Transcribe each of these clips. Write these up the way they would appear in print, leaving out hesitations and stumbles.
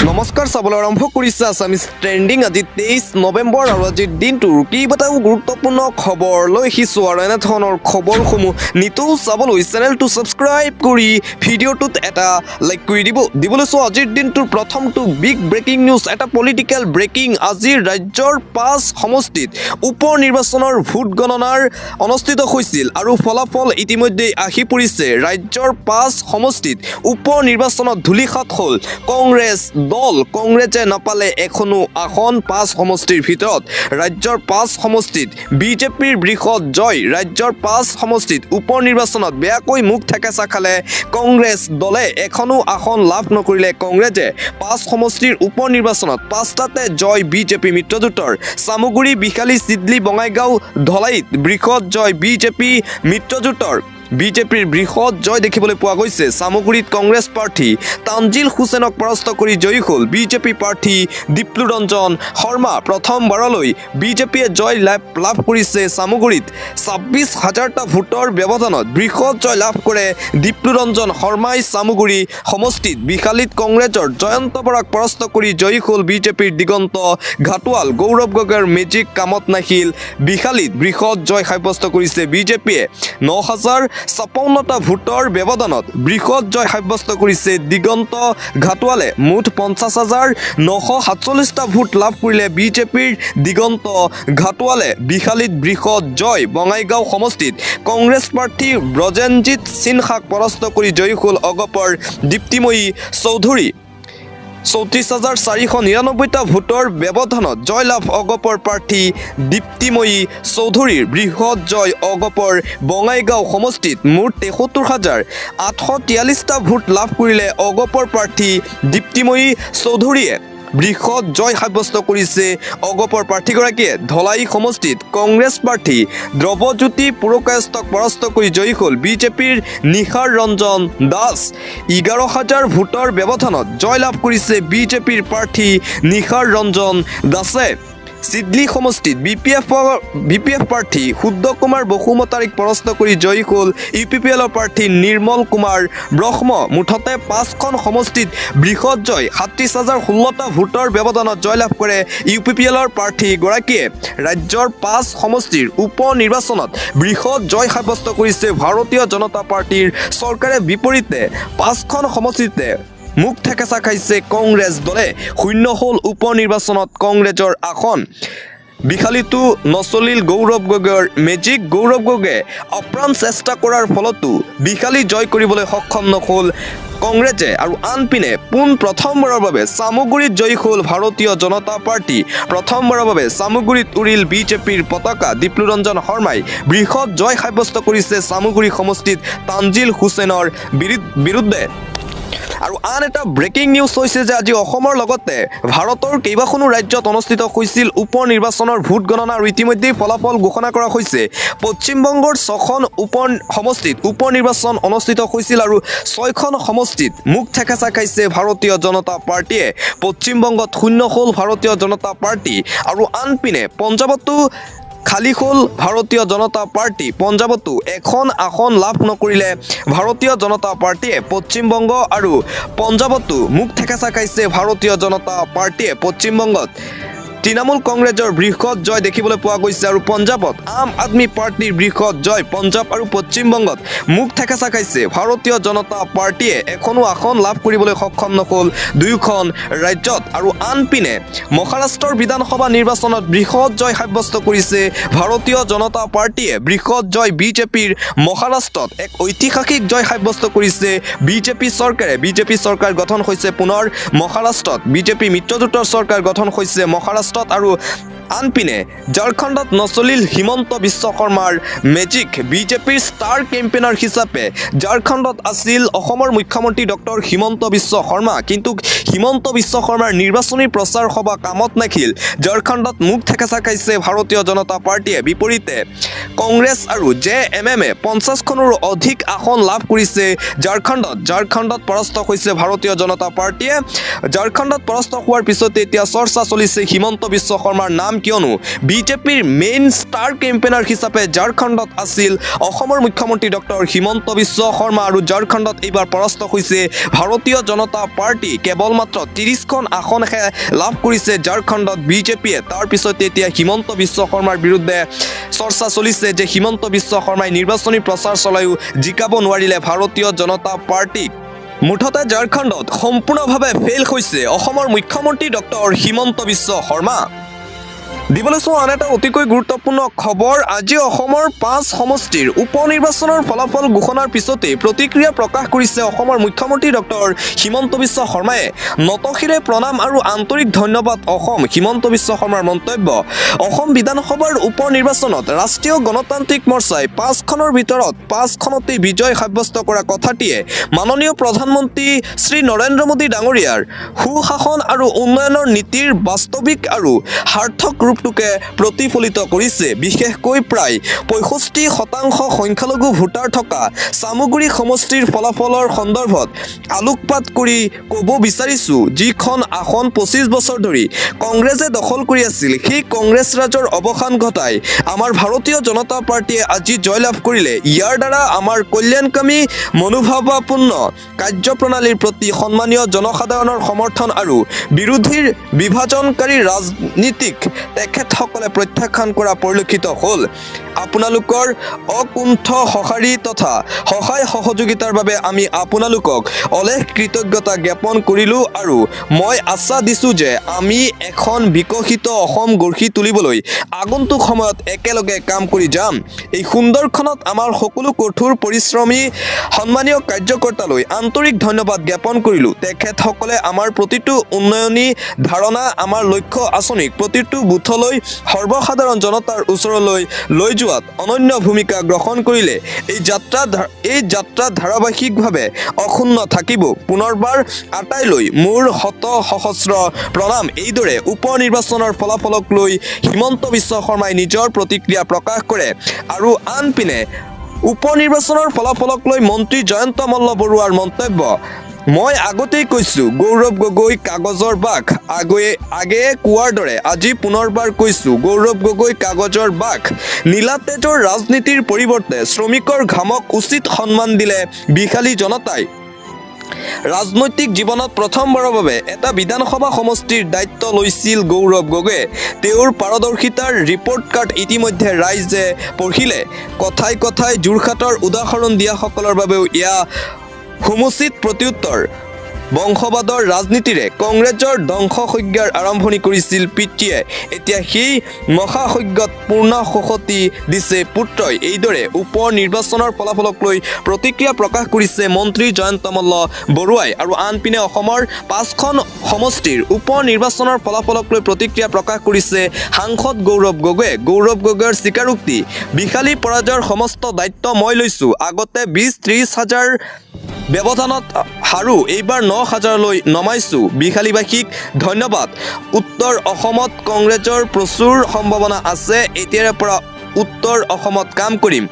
নমস্কাৰ চাবলৈ আৰম্ভ কৰিছে আছামিজ ট্ৰেণ্ডিং আজি 23 নৱেম্বৰ আৰু আজিৰ দিনটোৰ কেইবাটাও গুৰুত্বপূৰ্ণ খবৰ লৈ আহিছোঁ আৰু এনেধৰণৰ খবৰসমূহ নিতৌ চাবলৈ চেনেলটো ছাবস্ক্ৰাইব কৰি ভিডিঅ'টোত এটা লাইক কৰি দিবলৈ চোৱা আজিৰ দিনটোৰ প্ৰথমটো বিগ ব্ৰেকিং নিউজ এটা পলিটিকেল ব্ৰেকিং আজিৰ ৰাজ্যৰ 5 সমষ্টিত উপ নিৰ্বাচনৰ ভোট গণনাৰ অনুষ্ঠিত হৈছিল আৰু ফলাফল ইতিমধ্যে আহি পৰিছে ৰাজ্যৰ 5 সমষ্টিত উপ নিৰ্বাচনত ধূলিসাৎ হ'ল কংগ্ৰেছ দল কংগ্ৰেছে নাপালে এখনো আসন 5 সমষ্টিৰ ভিতৰত ৰাজ্যৰ 5 সমষ্টিত বিজেপিৰ বৃহৎ জয় ৰাজ্যৰ 5 সমষ্টিত উপ নিৰ্বাচনত বেয়াকৈ মুখ ঠেকেচা খালে কংগ্ৰেছ দলে এখনো আসন লাভ নকৰিলে কংগ্ৰেছে 5 সমষ্টিৰ উপ নিৰ্বাচনত 5টাতে জয় বিজেপি মিত্ৰজোঁটৰ চামুগুৰি বিশালী চিডলি বঙাইগাঁও ধলাইত বৃহৎ জয় বিজেপি মিত্ৰজোঁটৰ বিজেপিৰ বৃহৎ জয় দেখিবলৈ পোৱা গৈছে চামুগুৰিত কংগ্ৰেছ প্ৰাৰ্থী তানজিল হুছেইনক পৰাস্ত কৰি জয়ী হ'ল বিজেপি প্ৰাৰ্থী দীপ্লু ৰঞ্জন শৰ্মা প্ৰথমবাৰলৈ বিজেপিয়ে জয় লাভ কৰিছে চামুগুৰিত 26,000টা ভোটৰ ব্যৱধানত বৃহৎ জয় লাভ কৰে দীপ্লু ৰঞ্জন শৰ্মাই চামুগুৰি সমষ্টিত বিশালীত কংগ্ৰেছৰ জয়ন্ত বৰাক পৰাস্ত কৰি জয়ী হ'ল বিজেপিৰ দিগন্ত ঘাটোৱাল গৌৰৱ গগৈৰ মেজিক কামত নাহিল বিশালীত বৃহৎ জয় সাব্যস্ত কৰিছে বিজেপিয়ে 9,056টা ভোটৰ ব্যৱধানত বৃহৎ জয় সাব্যস্ত কৰিছে দিগন্ত ঘাটোৱালে মুঠ 50,947টা ভোট লাভ কৰিলে বিজেপিৰ দিগন্ত ঘাটোৱালে বিশালীত বৃহৎ জয় বঙাইগাঁও সমষ্টিত কংগ্ৰেছ প্ৰাৰ্থী ব্ৰজেনজিৎ সিনহাক পৰাস্ত কৰি জয়ী হ'ল অগপৰ দীপ্তিময়ী চৌধুৰী 34,499টা ভোটৰ ব্যৱধানত জয়লাভ অগপৰ প্ৰাৰ্থী দীপ্তিময়ী চৌধুৰীৰ বৃহৎ জয় অগপৰ বঙাইগাঁও সমষ্টিত মুঠ 73,843টা ভোট লাভ কৰিলে অগপৰ প্ৰাৰ্থী দীপ্তিময়ী চৌধুৰীয়ে বৃহৎ জয় সাব্যস্ত কৰিছে অগপৰ প্ৰাৰ্থীগৰাকীয়ে ধলাই সমষ্টিত কংগ্ৰেছ প্ৰাৰ্থী দ্ৰৱজ্যোতি পুৰকায়স্থক পৰাস্ত কৰি জয়ী হ'ল বিজেপিৰ নিশাৰ ৰঞ্জন দাস 11,000 ভোটৰ ব্যৱধানত জয়লাভ কৰিছে বিজেপিৰ প্ৰাৰ্থী নিশাৰ ৰঞ্জন দাসে চিডলি সমষ্টিত বিপিএফ প্ৰাৰ্থী শুদ্ধ কুমাৰ বসুমতাৰীক পৰাস্ত কৰি জয়ী হ'ল ইউপিপিএলৰ প্ৰাৰ্থী নিৰ্মল কুমাৰ ব্ৰহ্ম মুঠতে 5খন সমষ্টিত বৃহৎ জয় 37,016টা ভোটৰ ব্যৱধানত জয়লাভ কৰে ইউপিপিএলৰ প্ৰাৰ্থীগৰাকীয়ে ৰাজ্যৰ 5 সমষ্টিৰ উপ নিৰ্বাচনত বৃহৎ জয় সাব্যস্ত কৰিছে ভাৰতীয় জনতা পাৰ্টীৰ চৰকাৰে বিপৰীতে 5খন সমষ্টিতে মুখ ঠেকেচা খাইছে কংগ্ৰেছ দলে শূন্য হ'ল উপ নিৰ্বাচনত কংগ্ৰেছৰ আসন বিশালীতো নচলিল গৌৰৱ গগৈৰ মেজিক গৌৰৱ গগৈয়ে অপ্ৰাণ চেষ্টা কৰাৰ ফলতো বিশালী জয় কৰিবলৈ সক্ষম নহ'ল কংগ্ৰেছে আৰু আনপিনে প্ৰথমবাৰৰ বাবে চামুগুৰিত জয়ী হ'ল ভাৰতীয় জনতা পাৰ্টি প্ৰথমবাৰৰ বাবে চামুগুৰিত উৰিল বিজেপিৰ পতাকা দীপ্লু ৰঞ্জন শৰ্মাই বৃহৎ জয় সাব্যস্ত কৰিছে চামুগুৰি সমষ্টিত তানজিল হুছেইনৰ বিৰুদ্ধে আৰু আন এটা ব্ৰেকিং নিউজ হৈছে যে আজি অসমৰ লগতে ভাৰতৰ কেইবাখনো ৰাজ্যত অনুষ্ঠিত হৈছিল উপ নিৰ্বাচনৰ ভোট গণনা আৰু ইতিমধ্যেই ফলাফল ঘোষণা কৰা হৈছে পশ্চিমবংগৰ 6খন সমষ্টিত উপ নিৰ্বাচন অনুষ্ঠিত হৈছিল আৰু 6খন সমষ্টিত মুখ ঠেকেচা খাইছে ভাৰতীয় জনতা পাৰ্টীয়ে পশ্চিমবংগত শূন্য হ'ল ভাৰতীয় জনতা পাৰ্টী আৰু আনপিনে পঞ্জাৱতো খালী হ'ল ভাৰতীয় জনতা পাৰ্টী পঞ্জাৱতো এখন আসন লাভ নকৰিলে ভাৰতীয় জনতা পাৰ্টীয়ে পশ্চিমবংগ আৰু পঞ্জাৱতো মুখ ঠেকেচা খাইছে ভাৰতীয় জনতা পাৰ্টীয়ে পশ্চিমবংগত তৃণমূল কংগ্ৰেছৰ বৃহৎ জয় দেখিবলৈ পোৱা গৈছে আৰু পঞ্জাৱত আম আদমি পাৰ্টীৰ বৃহৎ জয় পঞ্জাৱ আৰু পশ্চিমবংগত মুখ ঠেকেচা খাইছে ভাৰতীয় জনতা পাৰ্টীয়ে এখনো আসন লাভ কৰিবলৈ সক্ষম নহ'ল দুয়োখন ৰাজ্যত আৰু আনপিনে মহাৰাষ্ট্ৰৰ বিধানসভা নিৰ্বাচনত বৃহৎ জয় সাব্যস্ত কৰিছে ভাৰতীয় জনতা পাৰ্টীয়ে বৃহৎ জয় বিজেপিৰ মহাৰাষ্ট্ৰত এক ঐতিহাসিক জয় সাব্যস্ত কৰিছে বিজেপি চৰকাৰে বিজেপি চৰকাৰ গঠন হৈছে পুনৰ মহাৰাষ্ট্ৰত বিজেপি মিত্ৰজোঁটৰ চৰকাৰ গঠন হৈছে মহাৰাষ্ট্ৰত আৰু আনপিনে ঝাৰখণ্ডত নচলিল হিমন্ত বিশ্ব শৰ্মাৰ মেজিক বিজেপিৰ ষ্টাৰ কেম্পেইনাৰ হিচাপে ঝাৰখণ্ডত আছিল অসমৰ মুখ্যমন্ত্ৰী ডক্টৰ হিমন্ত বিশ্ব শৰ্মা কিন্তু হিমন্ত বিশ্ব শৰ্মাৰ নিৰ্বাচনী প্ৰচাৰ সভা কামত নাহিল ঝাৰখণ্ডত মুখ ঠেকেচা খাইছে ভাৰতীয় জনতা পাৰ্টীয়ে বিপৰীতে কংগ্ৰেছ আৰু JMM 50খনৰো অধিক আসন লাভ কৰিছে ঝাৰখণ্ডত পৰাস্ত হৈছে ভাৰতীয় জনতা পাৰ্টীয়ে ঝাৰখণ্ডত পৰাস্ত হোৱাৰ পিছতে এতিয়া চৰ্চা চলিছে হিমন্ত বিশ্ব শৰ্মাৰ নাম কিয়নো বিজেপিৰ মেইন ষ্টাৰ কেম্পেইনাৰ হিচাপে ঝাৰখণ্ডত আছিল অসমৰ মুখ্যমন্ত্ৰী ডক্টৰ হিমন্ত বিশ্ব শৰ্মা আৰু ঝাৰখণ্ডত এইবাৰ পৰাস্ত হৈছে ভাৰতীয় জনতা পাৰ্টি কেৱল মাত্ৰ 30খন আসনহে লাভ কৰিছে ঝাৰখণ্ডত বিজেপিয়ে তাৰ পিছতে এতিয়া হিমন্ত বিশ্ব শৰ্মাৰ বিৰুদ্ধে চৰ্চা চলিছে যে হিমন্ত বিশ্ব শৰ্মাই নিৰ্বাচনী প্ৰচাৰ চলায়ো জিকাব নোৱাৰিলে ভাৰতীয় জনতা পাৰ্টিক মুঠতে ঝাৰখণ্ডত সম্পূৰ্ণভাৱে ফেইল হৈছে অসমৰ মুখ্যমন্ত্ৰী ডক্টৰ হিমন্ত বিশ্ব শৰ্মা দিবলৈ চোৱা আন এটা অতিকৈ গুৰুত্বপূৰ্ণ খবৰ আজি অসমৰ 5 সমষ্টিৰ উপ নিৰ্বাচনৰ ফলাফল ঘোষণাৰ পিছতে প্ৰতিক্ৰিয়া প্ৰকাশ কৰিছে অসমৰ মুখ্যমন্ত্ৰী ডক্টৰ হিমন্ত বিশ্ব শৰ্মাই নতশিৰে প্ৰণাম আৰু আন্তৰিক ধন্যবাদ অসম হিমন্ত বিশ্ব শৰ্মাৰ মন্তব্য অসম বিধানসভাৰ উপ নিৰ্বাচনত ৰাষ্ট্ৰীয় গণতান্ত্ৰিক মৰ্চাই 5খনৰ ভিতৰত 5খনতেই বিজয় সাব্যস্ত কৰা কথাটিয়ে মাননীয় প্ৰধানমন্ত্ৰী শ্ৰী নৰেন্দ্ৰ মোদী ডাঙৰীয়াৰ সুশাসন আৰু উন্নয়নৰ নীতিৰ বাস্তৱিক আৰু সাৰ্থক ৰূপটোকে প্ৰতিফলিত কৰিছে বিশেষকৈ প্ৰায় 65% সংখ্যালঘু ভোটাৰ থকা চামগুৰি সমষ্টিৰ ফলাফলৰ সন্দৰ্ভত আলোকপাত কৰি ক'ব বিচাৰিছো যিখন আসন 25 বছৰ ধৰি কংগ্ৰেছে দখল কৰি আছিল সেই কংগ্ৰেছ ৰাজৰ অৱসান ঘটাই আমাৰ ভাৰতীয় জনতা পাৰ্টিয়ে আজি জয়লাভ কৰিলে ইয়াৰ দ্বাৰা আমাৰ কল্যাণকামী মনোভাৱাপন্ন কাৰ্যপ্ৰণালীৰ প্ৰতি সন্মানীয় জনসাধাৰণৰ সমৰ্থন আৰু বিৰোধীৰ বিভাজনকাৰী ৰাজনীতিক তেখেতসকলে প্ৰত্যাখ্যান কৰা পৰিলক্ষিত হ'ল আপোনালোকৰ অকুণ্ঠ সঁহাৰি তথা সহায় সহযোগিতাৰ বাবে আমি আপোনালোকক অলেখ কৃতজ্ঞতা জ্ঞাপন কৰিলোঁ আৰু মই আশা দিছোঁ যে আমি এখন বিকশিত অসম গঢ়ি তুলিবলৈ আগন্তুক সময়ত একেলগে কাম কৰি যাম এই সুন্দৰখনত আমাৰ সকলো কঠোৰ পৰিশ্ৰমী সন্মানীয় কাৰ্যকৰ্তালৈ আন্তৰিক ধন্যবাদ জ্ঞাপন কৰিলোঁ তেখেতসকলে আমাৰ প্ৰতিটো উন্নয়নী ধাৰণা আমাৰ লক্ষ্য আঁচনিক প্ৰতিটো বুথলৈ সৰ্বসাধাৰণ জনতাৰ ওচৰলৈ লৈ যোৱাত অনন্য ভূমিকা গ্ৰহণ কৰিলে এই যাত্ৰা ধাৰাবাহিকভাৱে অক্ষুণ্ণ থাকিব পুনৰবাৰ আটাইলৈ মোৰ শত সহস্ৰ প্ৰণাম এইদৰে উপ নিৰ্বাচনৰ ফলাফলক লৈ হিমন্ত বিশ্ব শৰ্মাই নিজৰ প্ৰতিক্ৰিয়া প্ৰকাশ কৰে আৰু আনপিনে উপ নিৰ্বাচনৰ ফলাফলক লৈ মন্ত্ৰী জয়ন্ত মল্ল বৰুৱাৰ মন্তব্য মই আগতেই কৈছোঁ গৌৰৱ গগৈ কাগজৰ বাঘ আগে কোৱাৰ দৰে আজি পুনৰবাৰ কৈছোঁ গৌৰৱ গগৈ কাগজৰ বাঘ নীলা তেজৰ ৰাজনীতিৰ পৰিৱৰ্তে শ্ৰমিকৰ ঘামক উচিত সন্মান দিলে বিশালী জনতাই ৰাজনৈতিক জীৱনত প্ৰথমবাৰৰ বাবে এটা বিধানসভা সমষ্টিৰ দায়িত্ব লৈছিল গৌৰৱ গগৈয়ে তেওঁৰ পাৰদৰ্শিতাৰ ৰিপৰ্ট কাৰ্ড ইতিমধ্যে ৰাইজে পঢ়িলে কথাই কথাই যোৰহাটৰ উদাহৰণ দিয়াসকলৰ বাবেও এয়া সমুচিত প্ৰত্যুত্তৰ বংশবাদৰ ৰাজনীতিৰে কংগ্ৰেছৰ ধ্বংসযজ্ঞৰ আৰম্ভণি কৰিছিল পিতৃয়ে এতিয়া সেই মহাযজ্ঞত পূৰ্ণ শক্তি দিছে পুত্ৰই এইদৰে উপ নিৰ্বাচনৰ ফলাফলক লৈ প্ৰতিক্ৰিয়া প্ৰকাশ কৰিছে মন্ত্ৰী জয়ন্ত মল্ল বৰুৱাই আৰু আনপিনে অসমৰ 5খন সমষ্টিৰ উপ নিৰ্বাচনৰ ফলাফলক লৈ প্ৰতিক্ৰিয়া প্ৰকাশ কৰিছে সাংসদ গৌৰৱ গগৈৰ স্বীকাৰোক্তি বিশালী পৰাজয়ৰ সমস্ত দায়িত্ব মই লৈছোঁ আগতে 20-30 হাজাৰ ব্যৱধানত হাৰো এইবাৰ 9,000লৈ নমাইছোঁ বিশালীবাসীক ধন্যবাদ উত্তৰ অসমত কংগ্ৰেছৰ প্ৰচুৰ সম্ভাৱনা আছে এতিয়াৰে পৰা উত্তৰ অসমত কাম কৰিম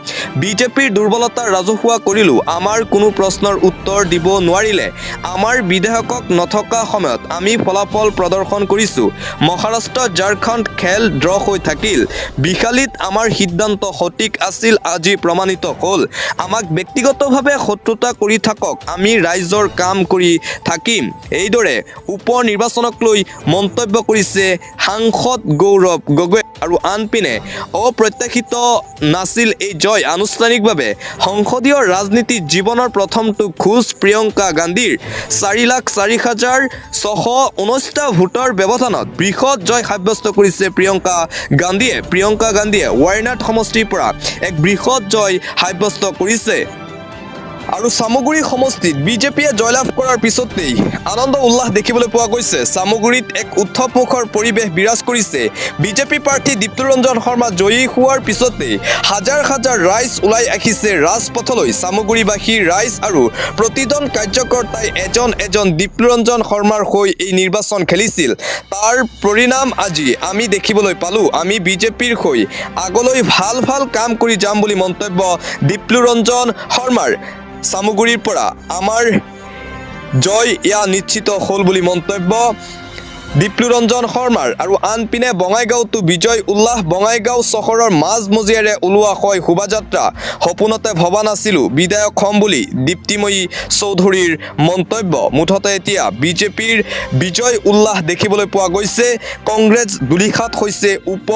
বিজেপিৰ দুৰ্বলতা ৰাজহুৱা কৰিলোঁ আমাৰ কোনো প্ৰশ্নৰ উত্তৰ দিব নোৱাৰিলে আমাৰ বিধায়কক নথকা সময়ত আমি ফলাফল প্ৰদৰ্শন কৰিছোঁ মহাৰাষ্ট্ৰ ঝাৰখণ্ড খেল ড্ৰ হৈ থাকিল বিশালীত আমাৰ সিদ্ধান্ত সঠিক আছিল আজি প্ৰমাণিত হ'ল আমাক ব্যক্তিগতভাৱে শত্ৰুতা কৰি থাকক আমি ৰাইজৰ কাম কৰি থাকিম এইদৰে উপ নিৰ্বাচনক লৈ মন্তব্য কৰিছে সাংসদ গৌৰৱ গগৈ আৰু আনপিনে অপ্ৰত্যাশিত নাছিল এই জয় আনুষ্ঠানিকভাৱে সংসদীয় ৰাজনীতি জীৱনৰ প্ৰথমটো খোজ প্ৰিয়ংকা গান্ধীৰ 4,04,619টা ভোটৰ ব্যৱধানত বৃহৎ জয় সাব্যস্ত কৰিছে প্ৰিয়ংকা গান্ধীয়ে ৱায়নাড সমষ্টিৰ পৰা এক বৃহৎ জয় সাব্যস্ত কৰিছে আৰু চামগুৰি সমষ্টিত বিজেপিয়ে জয়লাভ কৰাৰ পিছতেই আনন্দ উল্লাস দেখিবলৈ পোৱা গৈছে চামগুৰিত এক উৎসৱমুখৰ পৰিৱেশ বিৰাজ কৰিছে বিজেপি প্ৰাৰ্থী দীপ্তিৰঞ্জন শৰ্মা জয়ী হোৱাৰ পিছতেই হাজাৰ হাজাৰ ৰাইজ ওলাই আহিছে ৰাজপথলৈ চামগুৰিবাসী ৰাইজ আৰু প্ৰতিজন কাৰ্যকৰ্তাই এজন দীপ্তিৰঞ্জন শৰ্মাৰ হৈ এই নিৰ্বাচন খেলিছিল তাৰ পৰিণাম আজি আমি দেখিবলৈ পালোঁ আমি বিজেপিৰ হৈ আগলৈ ভাল কাম কৰি যাম বুলি মন্তব্য দীপ্তিৰঞ্জন শৰ্মাৰ চামগুৰিৰ পৰা আমাৰ জয় ইয়া নিশ্চিত হ'ল বুলি মন্তব্য দীপ্লুৰঞ্জন শৰ্মাৰ আৰু আনপিনে বঙাইগাঁওতো বিজয় উল্লাহ বঙাইগাঁও চহৰৰ মাজমজিয়াৰে ওলোৱা হয় শোভাযাত্ৰা সপোনতে ভবা নাছিলোঁ বিধায়ক হ'ম বুলি দীপ্তিময়ী চৌধুৰীৰ মন্তব্য মুঠতে এতিয়া বিজেপিৰ বিজয় উল্লাহ দেখিবলৈ পোৱা গৈছে কংগ্ৰেছ দুলিখাত হৈছে উপ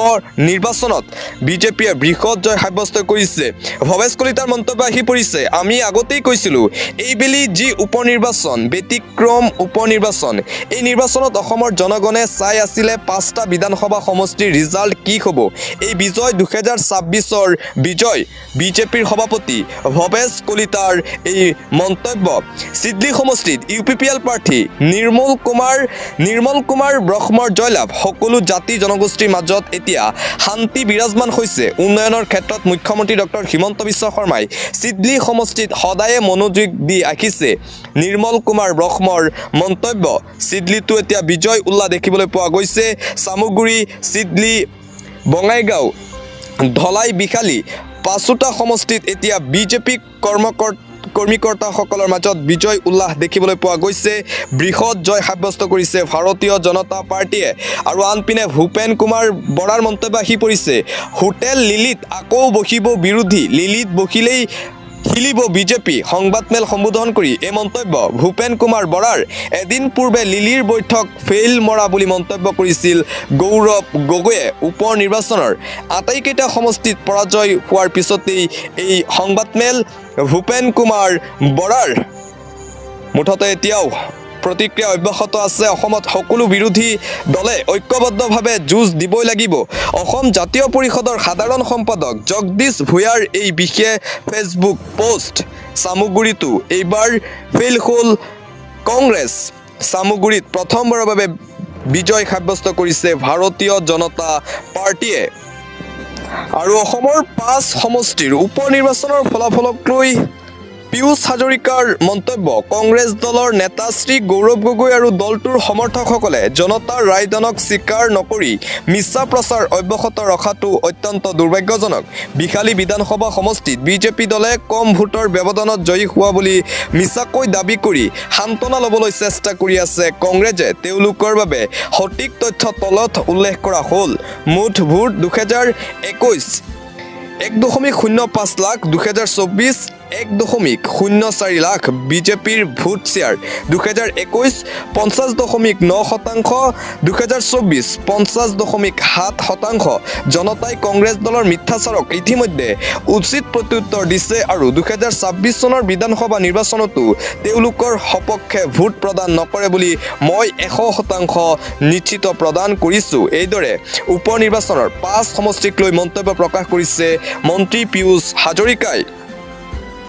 নিৰ্বাচনত বিজেপিয়ে বৃহৎ জয় সাব্যস্ত কৰিছে ভৱেশ কলিতাৰ মন্তব্য আহি পৰিছে আমি আগতেই কৈছিলোঁ এইবেলি যি উপ নিৰ্বাচন ব্যতিক্ৰম উপ নিৰ্বাচন এই নিৰ্বাচনত অসমৰ জনগণে চাই আছিলে 5টা বিধানসভা সমষ্টিৰ ৰিজাল্ট কি হ'ব এই বিজয় 2026ৰ বিজয় বিজেপিৰ সভাপতি ভৱেশ কলিতাৰ এই মন্তব্য সিডলি সমষ্টিত ইউপিপিএল প্ৰাৰ্থী নিৰ্মল কুমাৰ ব্ৰহ্মৰ জয়লাভ সকলো জাতি জনগোষ্ঠীৰ মাজত এতিয়া শান্তি বিৰাজমান হৈছে উন্নয়নৰ ক্ষেত্ৰত মুখ্যমন্ত্ৰী ডক্টৰ হিমন্ত বিশ্ব শৰ্মাই সিডলি সমষ্টিত সদায়ে মনোযোগ দি আহিছে নিৰ্মল কুমাৰ ব্ৰহ্মৰ মন্তব্য সিডলিটো এতিয়া বিজয় উল্লাহ দেখিবলৈ পোৱা গৈছে চামুগুৰি সিডলি বঙাইগাঁও ধলাই বিশালী 5টা সমষ্টিত এতিয়া বিজেপি কৰ্মীকৰ্তাসকলৰ মাজত বিজয় উল্লাহ দেখিবলৈ পোৱা গৈছে বৃহৎ জয় সাব্যস্ত কৰিছে ভাৰতীয় জনতা পাৰ্টীয়ে আৰু আনপিনে ভূপেন কুমাৰ বৰাৰ মন্তব্য আহি পৰিছে হোটেল লিলিত আকৌ বহিব বিৰোধী লিলিত বহিলেই হিলিব বিজেপি সংবাদমেল সম্বোধন কৰি এই মন্তব্য ভূপেন কুমাৰ বৰাৰ এদিন পূৰ্বে লিলিৰ বৈঠক ফেইল মৰা বুলি মন্তব্য কৰিছিল গৌৰৱ গগৈয়ে উপ নিৰ্বাচনৰ আটাইকেইটা সমষ্টিত পৰাজয় হোৱাৰ পিছতেই এই সংবাদমেল ভূপেন কুমাৰ বৰাৰ মুঠতে এতিয়াও প্ৰতিক্ৰিয়া অব্যাহত আছে অসমত সকলো বিৰোধী দলে ঐক্যবদ্ধভাৱে যুঁজ দিবই লাগিব অসম জাতীয় পৰিষদৰ সাধাৰণ সম্পাদক জগদীশ ভূঞাৰ এই বিশেষ ফেচবুক পোষ্ট চামুগুৰিতো এইবাৰ ফেইল হ'ল কংগ্ৰেছ চামুগুৰিত প্ৰথমবাৰৰ বাবে বিজয় সাব্যস্ত কৰিছে ভাৰতীয় জনতা পাৰ্টীয়ে আৰু অসমৰ 5 সমষ্টিৰ উপ নিৰ্বাচনৰ ফলাফলক লৈ পিয়ুষ হাজৰিকাৰ মন্তব্য কংগ্ৰেছ দলৰ নেতা শ্ৰী গৌৰৱ গগৈ আৰু দলটোৰ সমৰ্থকসকলে জনতাৰ ৰায়দানক স্বীকাৰ নকৰি মিছা প্ৰচাৰ অব্যাহত ৰখাটো অত্যন্ত দুৰ্ভাগ্যজনক বিশালী বিধানসভা সমষ্টিত বিজেপি দলে কম ভোটৰ ব্যৱধানত জয়ী হোৱা বুলি মিছাকৈ দাবী কৰি সান্তনা ল'বলৈ চেষ্টা কৰি আছে কংগ্ৰেছে তেওঁলোকৰ বাবে সঠিক তথ্য তলত উল্লেখ কৰা হ'ল মুঠ ভোট 2021 1.05 লাখ 2024 1.04 লাখ বিজেপিৰ ভোট শ্বেয়াৰ 2021 50.9% 2024 50.7% জনতাই কংগ্ৰেছ দলৰ মিথ্যাচাৰক ইতিমধ্যে উচিত প্ৰত্যুত্তৰ দিছে আৰু 2026 চনৰ বিধানসভা নিৰ্বাচনতো তেওঁলোকৰ সপক্ষে ভোট প্ৰদান নকৰে বুলি মই 100% নিশ্চিত প্ৰদান কৰিছোঁ এইদৰে উপ নিৰ্বাচনৰ 5 সমষ্টিক লৈ মন্তব্য প্ৰকাশ কৰিছে মন্ত্ৰী পিয়ুষ হাজৰিকাই